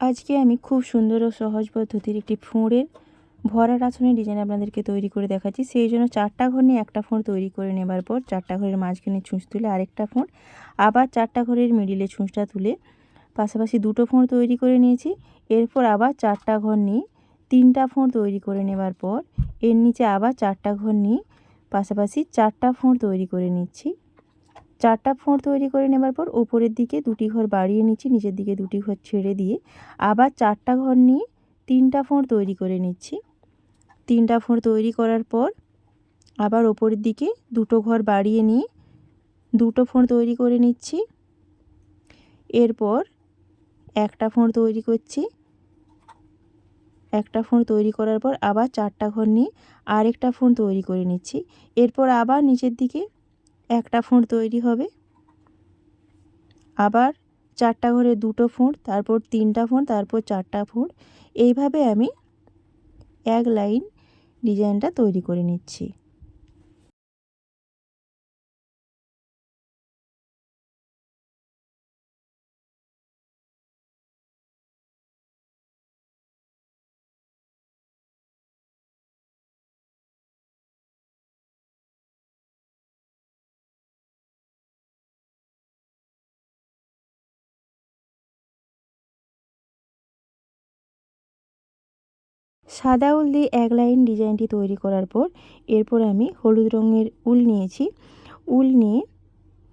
আজকে আমি খুব সুন্দর ও সহজ পদ্ধতির একটি ফোঁড়ের ভরাট আঁচলের ডিজাইন আপনাদেরকে তৈরি করে দেখাচ্ছি। সেই জন্য 4টা ঘর নিয়ে একটা ফোঁড় তৈরি করে নেবার পর 4টা ঘরের মাঝখানে ছুঁচ তুলে আরেকটা ফোঁড়, আবার 4টা ঘরের মিডিলে ছুঁচটা তুলে পাশাপাশি দুটো ফোঁড় তৈরি করে নিয়েছি। এরপর আবার 4টা ঘর নিয়ে 3টা ফোঁড় তৈরি করে নেবার পর এর নিচে আবার 4টা ঘর নিয়ে পাশাপাশি 4টা ফোঁড় তৈরি করে নিচ্ছি। 4টা ফোঁড় তৈরি করে নেবার পর ওপরের দিকে 2টি ঘর বাড়িয়ে নিচ্ছি, নিচের দিকে 2টি ঘর ছেড়ে দিয়ে আবার 4টা ঘর নিয়ে 3টা ফোঁড় তৈরি করে নিচ্ছি। 3টা ফোঁড় তৈরি করার পর আবার ওপরের দিকে 2টো ঘর বাড়িয়ে নিয়ে 2টো ফোঁড় তৈরি করে নিচ্ছি। এরপর একটা ফোঁড় তৈরি করছি। একটা ফোঁড় তৈরি করার পর আবার 4টা ঘর নিয়ে আরেকটা ফোঁড় তৈরি করে নিচ্ছি। এরপর আবার নিচের দিকে একটা ফোঁড় তৈরি হবে। আবার 4টা ঘরে 2টো ফোঁড়, তারপর 3টা ফোঁড়, তারপর 4টা ফোঁড়। এইভাবে আমি এক লাইন ডিজাইনটা তৈরি করে নিচ্ছি। সাদা উল দিয়ে এক লাইন ডিজাইনটি তৈরি করার পর এরপর আমি হলুদ রঙের উল নিয়েছি। উল নিয়ে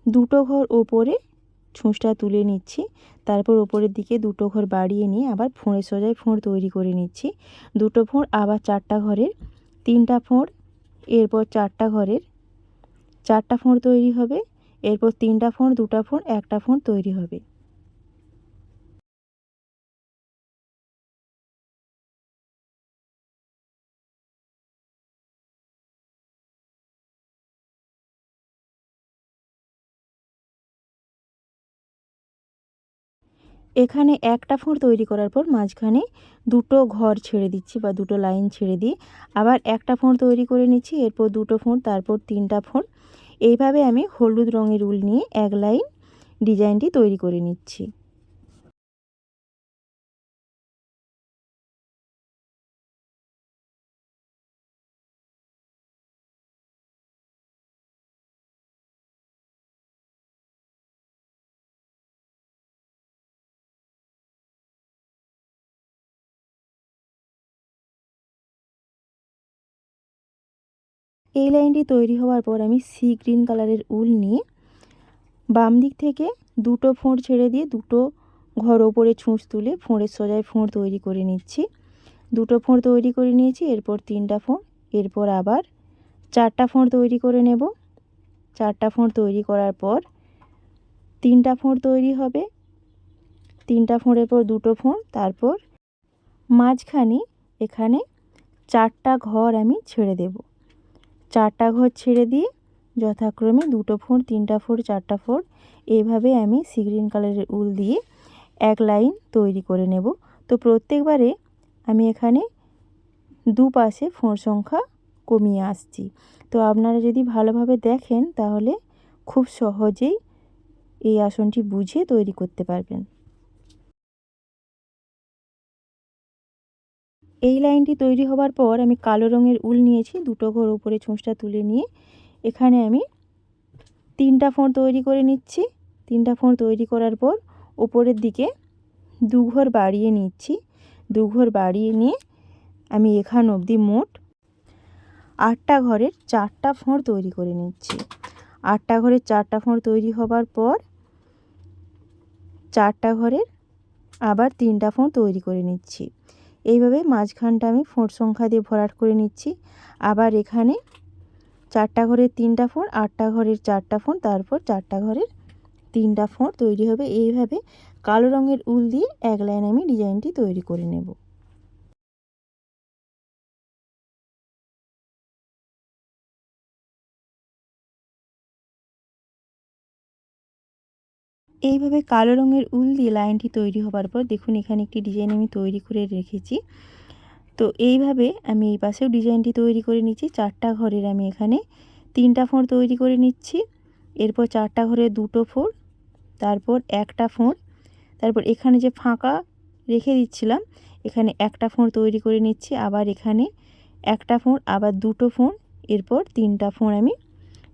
2টো ঘর ওপরে ছুঁচটা তুলে নিচ্ছি। তারপর ওপরের দিকে 2টো ঘর বাড়িয়ে নিয়ে আবার ফোঁড়ের সোজায় ফোঁড় তৈরি করে নিচ্ছি। 2টো ফোঁড়, আবার 4টা ঘরের 3টা ফোঁড়, এরপর 4টা ঘরের 4টা ফোঁড় তৈরি হবে। এরপর 3টা ফোঁড়, 2টা ফোঁড়, একটা ফোঁড় তৈরি হবে। এখানে একটা ফোঁড় তৈরি করার পর মাঝখানে 2টো ঘর ছেড়ে দিচ্ছি বা 2টো লাইন ছেড়ে দিয়ে আবার একটা ফোঁড় তৈরি করে নিচ্ছি। এরপর 2টো ফোঁড়, তারপর 3টা ফোঁড়। এইভাবে আমি হলুদ রঙের উল নিয়ে এক লাইন ডিজাইনটি তৈরি করে নিচ্ছি। এই লাইনটি তৈরি হওয়ার পর আমি সি গ্রিন কালারের উল নিয়ে বাম দিক থেকে 2টো ফোঁড় ছেড়ে দিয়ে 2টো ঘর ওপরে ছুঁচ তুলে ফোঁড়ের সোজায় ফোঁড় তৈরি করে নিচ্ছি। 2টো ফোঁড় তৈরি করে নিয়েছি। এরপর 3টা ফোঁড়, এরপর আবার 4টা ফোঁড় তৈরি করে নেব। 4টা ফোঁড় তৈরি করার পর 3টা ফোঁড় তৈরি হবে। 3টা ফোঁড়ের পর 2টো ফোঁড়, তারপর মাঝখানে এখানে 4টা ঘর আমি ছেড়ে দেব। 4টা ঘর ছেড়ে দিয়ে যথাক্রমে 2টো ফোঁড়, 3টা ফোঁড়, 4টা ফোঁড় এইভাবে আমি সি গ্রিন কালারের উল দিয়ে এক লাইন তৈরি করে নেব। তো প্রত্যেকবারে আমি এখানে দুপাশে ফোঁড় সংখ্যা কমিয়ে আসছি। তো আপনারা যদি ভালোভাবে দেখেন তাহলে খুব সহজেই এই আসনটি বুঝে তৈরি করতে পারবেন। এই লাইনটি তৈরি হবার পর আমি কালো রঙের উল নিয়েছি। 2টো ঘর উপরে ছুঁচটা তুলে নিয়ে এখানে আমি 3টা ফোঁড় তৈরি করে নিচ্ছি। 3টা ফোঁড় তৈরি করার পর ওপরের দিকে 2 ঘর বাড়িয়ে নিচ্ছি। 2 ঘর বাড়িয়ে নিয়ে আমি এখান অবধি মোট 8টা ঘরের 4টা ফোঁড় তৈরি করে নিচ্ছি। 8টা ঘরের 4টা ফোঁড় তৈরি হবার পর 4টা ঘরের আবার 3টা ফোঁড় তৈরি করে নিচ্ছি। এইভাবে মাঝখানটা আমি ফোঁড় সংখ্যা দিয়ে ভরাট করে নিচ্ছি। আবার এখানে 4টা ঘরের 3টা ফোঁড়, 8টা ঘরের 4টা ফোঁড়, তারপর 4টা ঘরের 3টা ফোঁড় তৈরি হবে। এইভাবে কালো রঙের উল দিয়ে এক লাইন আমি ডিজাইনটি তৈরি করে নেব। এইভাবে কালো রঙের উল দিয়ে লাইনটি তৈরি হবার পর দেখুন এখানে একটি ডিজাইন আমি তৈরি করে রেখেছি। তো এইভাবে আমি এই পাশেও ডিজাইনটি তৈরি করে নিচ্ছি। 4টা ঘরের আমি এখানে 3টা ফোঁড় তৈরি করে নিচ্ছি। এরপর 4টা ঘরে 2টো ফোঁড়, তারপর একটা ফোঁড়, তারপর এখানে যে ফাঁকা রেখে দিচ্ছিলাম, এখানে একটা ফোঁড় তৈরি করে নিচ্ছি, আবার এখানে একটা ফোঁড়, আবার দুটো ফোঁড়, এরপর তিনটা ফোঁড় আমি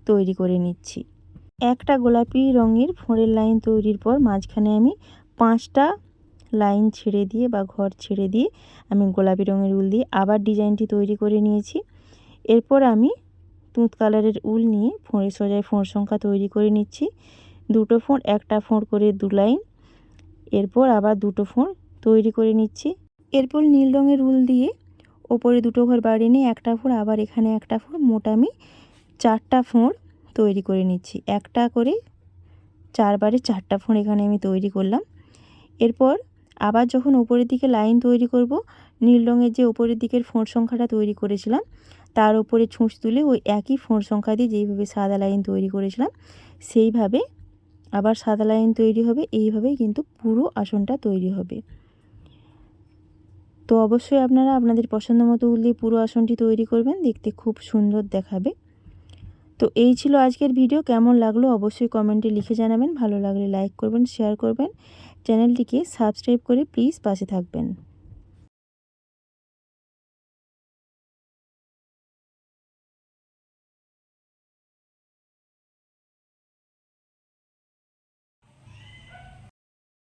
তৈরি করে নিচ্ছি। একটা গোলাপি রঙের ফোঁড়ের লাইন তৈরির পর মাঝখানে আমি 5টা লাইন ছেড়ে দিয়ে বা ঘর ছেড়ে দিয়ে আমি গোলাপি রঙের উল দিয়ে আবার ডিজাইনটি তৈরি করে নিয়েছি। এরপর আমি তুঁত কালারের উল নিয়ে ফোঁড়ের সোজায় ফোঁড় সংখ্যা তৈরি করে নিচ্ছি। দুটো ফোঁড়, একটা ফোঁড় করে 2 লাইন, এরপর আবার দুটো ফোঁড় তৈরি করে নিচ্ছি। এরপর নীল রঙের উল দিয়ে ওপরে দুটো ঘর বাড়িয়ে নিয়ে একটা ফোঁড়, আবার এখানে একটা ফোঁড়, মোট আমি 4টা ফোঁড় তৈরি করে নিচ্ছি। একটা করে 4 বারে 4টা ফোঁড় এখানে আমি তৈরি করলাম। এরপর আবার যখন উপরের দিকে লাইন তৈরি করব, নীল রঙের যে উপরের দিকের ফোঁড় সংখ্যাটা তৈরি করেছিলাম তার উপরে ছুঁচ তুলে ওই একই ফোঁড় সংখ্যা দিয়ে যেইভাবে সাদা লাইন তৈরি করেছিলাম সেইভাবে আবার সাদা লাইন তৈরি হবে। এইভাবেই কিন্তু পুরো আসনটা তৈরি হবে। তো অবশ্যই আপনারা আপনাদের পছন্দ মতো উল দিয়ে পুরো আসনটি তৈরি করবেন, দেখতে খুব সুন্দর দেখাবে। তো এই ছিল আজকের ভিডিও। কেমন লাগলো অবশ্যই কমেন্টে লিখে জানাবেন। ভালো লাগলে লাইক করবেন, শেয়ার করবেন, চ্যানেলটিকে সাবস্ক্রাইব করে প্লিজ পাশে থাকবেন।